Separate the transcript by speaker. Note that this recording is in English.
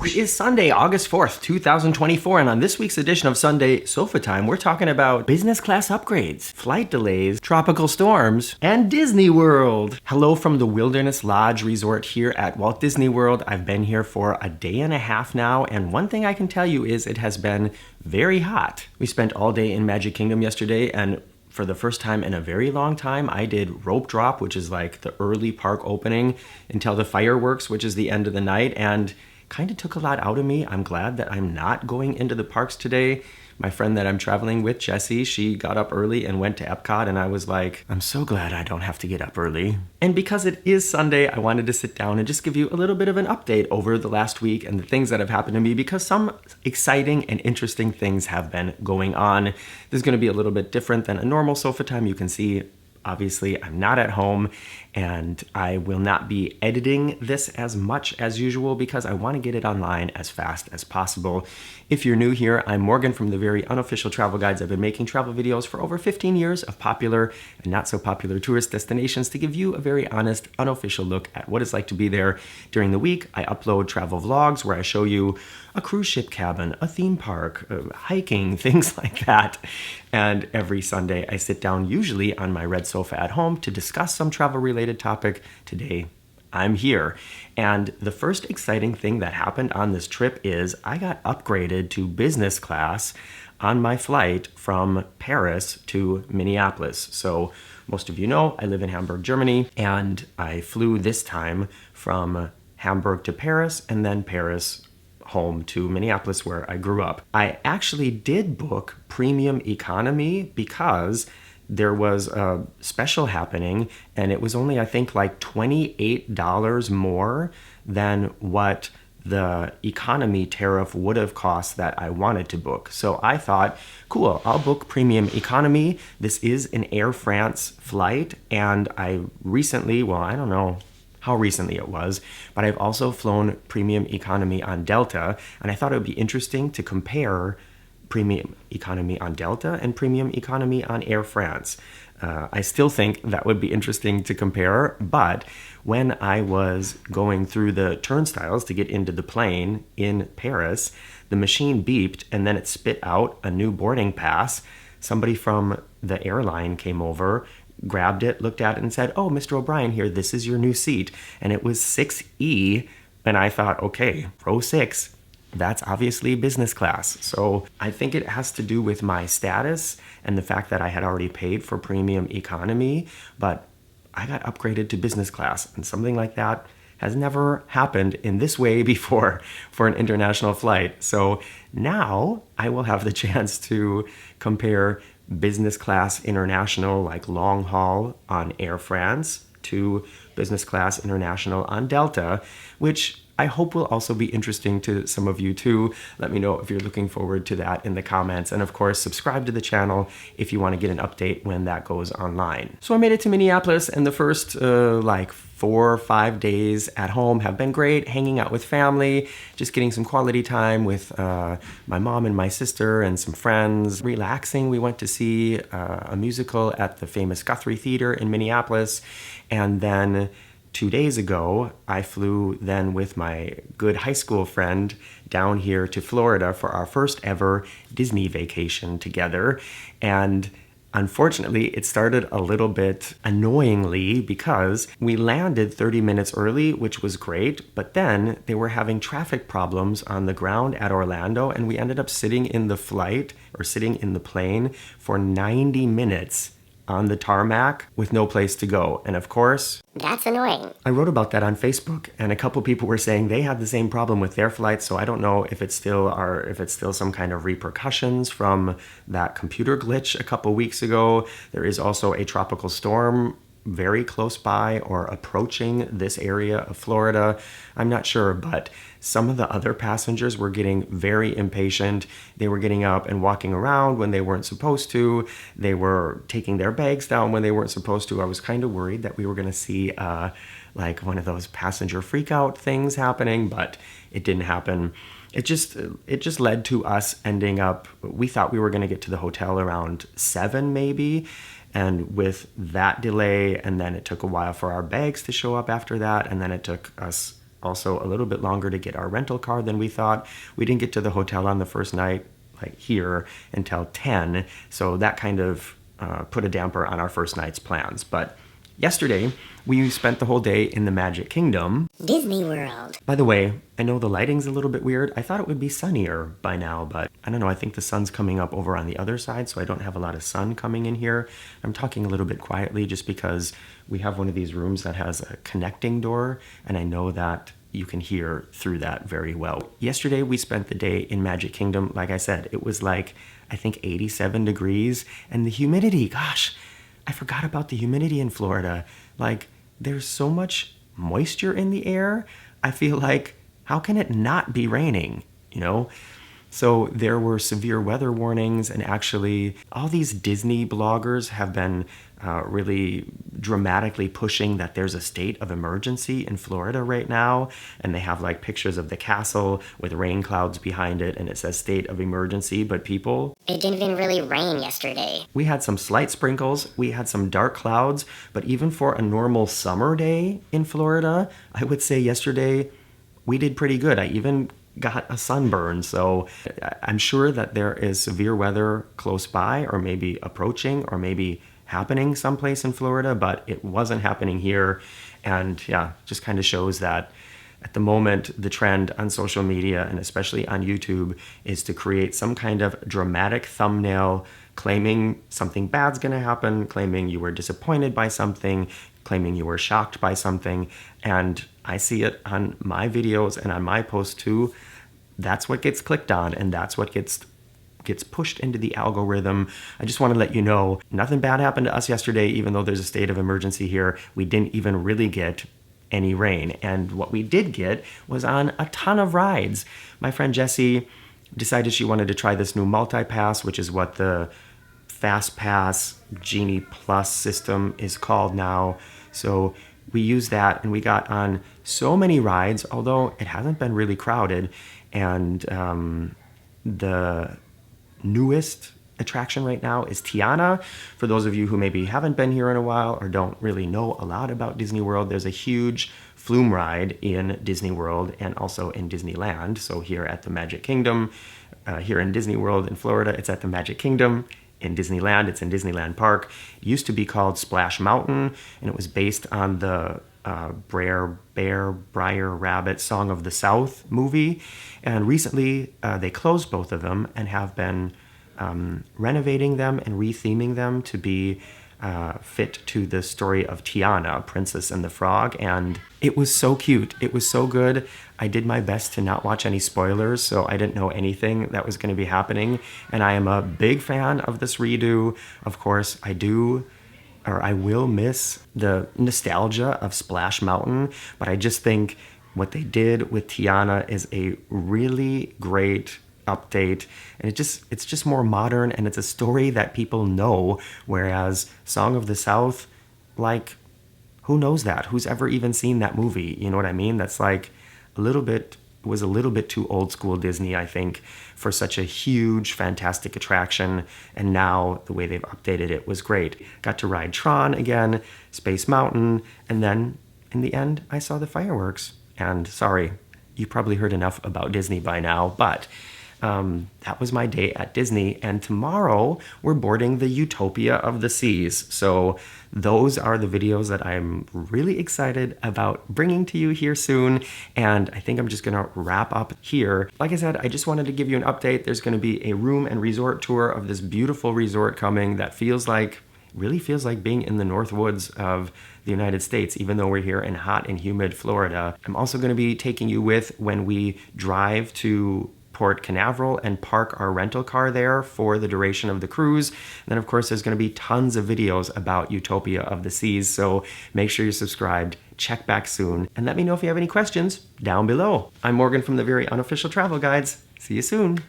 Speaker 1: It is Sunday, August 4th, 2024, and on this week's edition of Sunday Sofa Time, we're talking about business class upgrades, flight delays, tropical storms, and Disney World. Hello from the Wilderness Lodge Resort here at Walt Disney World. I've been here for a day and a half now, and one thing I can tell you is it has been very hot. We spent all day in Magic Kingdom yesterday, and for the first time in a very long time, I did rope drop, which is like the early park opening, until the fireworks, which is the end of the night, and kind of took a lot out of me. I'm glad that I'm not going into the parks today. My friend that I'm traveling with, Jessie, she got up early and went to Epcot, and I was like, I'm so glad I don't have to get up early. And because it is Sunday, I wanted to sit down and just give you a little bit of an update over the last week and the things that have happened to me, because some exciting and interesting things have been going on. This is going to be a little bit different than a normal sofa time. You can see, obviously, I'm not at home, and I will not be editing this as much as usual because I want to get it online as fast as possible. If you're new here, I'm Morgan from the very unofficial travel guides. I've been making travel videos for over 15 years of popular and not so popular tourist destinations to give you a very honest, unofficial look at what it's like to be there. During the week, I upload travel vlogs where I show you a cruise ship cabin, a theme park, hiking, things like that. And every Sunday, I sit down usually on my red sofa at home to discuss some travel-related topic. Today, I'm here. And the first exciting thing that happened on this trip is I got upgraded to business class on my flight from Paris to Minneapolis. So most of you know I live in Hamburg, Germany, and I flew this time from Hamburg to Paris and then Paris home to Minneapolis, where I grew up. I actually did book premium economy because there was a special happening, and it was only, I think, like $28 more than what the economy tariff would have cost that I wanted to book. So I thought, cool, I'll book premium economy. This is an Air France flight, and I recently, well, I don't know how recently it was, but I've also flown premium economy on Delta, and I thought it would be interesting to compare premium economy on Delta and premium economy on Air France. I still think that would be interesting to compare, but when I was going through the turnstiles to get into the plane in Paris, the machine beeped and then it spit out a new boarding pass. Somebody from the airline came over, grabbed it, looked at it, and said, "Oh, Mr. O'Brien here, this is your new seat." And it was 6E, and I thought, okay, row 6. That's obviously business class. So I think it has to do with my status and the fact that I had already paid for premium economy, but I got upgraded to business class, and something like that has never happened in this way before for an international flight. So now I will have the chance to compare business class international, like long haul on Air France, to business class international on Delta, which I hope will also be interesting to some of you too. Let me know if you're looking forward to that in the comments. And of course, subscribe to the channel if you want to get an update when that goes online. So I made it to Minneapolis, and the first like 4 or 5 days at home have been great, hanging out with family, just getting some quality time with my mom and my sister and some friends, relaxing. We went to see a musical at the famous Guthrie Theater in Minneapolis, and then 2 days ago, I flew then with my good high school friend down here to Florida for our first ever Disney vacation together. And unfortunately, it started a little bit annoyingly because we landed 30 minutes early, which was great, but then they were having traffic problems on the ground at Orlando, and we ended up sitting in the plane for 90 minutes on the tarmac with no place to go. And of course,
Speaker 2: that's annoying.
Speaker 1: I wrote about that on Facebook, and a couple people were saying they had the same problem with their flights. So I don't know if it's still some kind of repercussions from that computer glitch a couple weeks ago. There is also a tropical storm very close by or approaching this area of Florida. I'm not sure, but some of the other passengers were getting very impatient. They were getting up and walking around when they weren't supposed to. They were taking their bags down when they weren't supposed to. I was kind of worried that we were going to see like one of those passenger freak out things happening, but it didn't happen. It just led to us ending up, we thought we were going to get to the hotel around 7 maybe. And with that delay, and then it took a while for our bags to show up after that, and then it took us also a little bit longer to get our rental car than we thought. We didn't get to the hotel on the first night, like here, until 10. So that kind of put a damper on our first night's plans. But yesterday, we spent the whole day in the Magic Kingdom.
Speaker 2: Disney World.
Speaker 1: By the way, I know the lighting's a little bit weird. I thought it would be sunnier by now, but I don't know. I think the sun's coming up over on the other side, so I don't have a lot of sun coming in here. I'm talking a little bit quietly just because we have one of these rooms that has a connecting door, and I know that you can hear through that very well. Yesterday, we spent the day in Magic Kingdom. Like I said, it was like, I think 87 degrees, and the humidity, gosh, I forgot about the humidity in Florida. Like, there's so much moisture in the air. I feel like, how can it not be raining, you know? So there were severe weather warnings, and actually all these Disney bloggers have been really dramatically pushing that there's a state of emergency in Florida right now, and they have like pictures of the castle with rain clouds behind it, and it says state of emergency, but people...
Speaker 2: It didn't even really rain yesterday.
Speaker 1: We had some slight sprinkles, we had some dark clouds, but even for a normal summer day in Florida, I would say yesterday we did pretty good. I even got a sunburn, so I'm sure that there is severe weather close by, or maybe approaching, or maybe happening someplace in Florida, but it wasn't happening here. And yeah, just kind of shows that at the moment, the trend on social media, and especially on YouTube, is to create some kind of dramatic thumbnail claiming something bad's gonna happen, claiming you were disappointed by something, claiming you were shocked by something. And I see it on my videos and on my posts too. That's what gets clicked on, and that's what gets pushed into the algorithm. I just want to let you know, nothing bad happened to us yesterday, even though there's a state of emergency here. We didn't even really get any rain. And what we did get was on a ton of rides. My friend Jessie decided she wanted to try this new multi-pass, which is what the Fast Pass Genie Plus system is called now. So we used that, and we got on so many rides, although it hasn't been really crowded. And the newest attraction right now is Tiana. For those of you who maybe haven't been here in a while or don't really know a lot about Disney World, there's a huge flume ride in Disney World and also in Disneyland. So here at the Magic Kingdom, here in Disney World in Florida, it's at the Magic Kingdom. In Disneyland, it's in Disneyland Park. It used to be called Splash Mountain, and it was based on the Brer Rabbit Song of the South movie. And recently they closed both of them and have been renovating them and retheming them to be fit to the story of Tiana, Princess and the Frog. And it was so cute. It was so good. I did my best to not watch any spoilers, so I didn't know anything that was going to be happening. And I am a big fan of this redo. Of course, I will miss the nostalgia of Splash Mountain, but I just think what they did with Tiana is a really great update, and it's just more modern, and it's a story that people know, whereas Song of the South, like, who knows that? Who's ever even seen that movie? You know what I mean? That's like was a little bit too old school Disney, I think, for such a huge, fantastic attraction. And now the way they've updated it was great. Got to ride Tron again, Space Mountain, and then in the end, I saw the fireworks. And sorry, you probably heard enough about Disney by now, but that was my day at Disney. And tomorrow we're boarding the Utopia of the Seas. So those are the videos that I'm really excited about bringing to you here soon. And I think I'm just gonna wrap up here. Like I said, I just wanted to give you an update. There's gonna be a room and resort tour of this beautiful resort coming that really feels like being in the North Woods of the United States, even though we're here in hot and humid Florida. I'm also gonna be taking you with when we drive to Port Canaveral and park our rental car there for the duration of the cruise. And then of course there's going to be tons of videos about Utopia of the Seas, so make sure you're subscribed, check back soon, and let me know if you have any questions down below. I'm Morgan from the Very Unofficial Travel Guides. See you soon.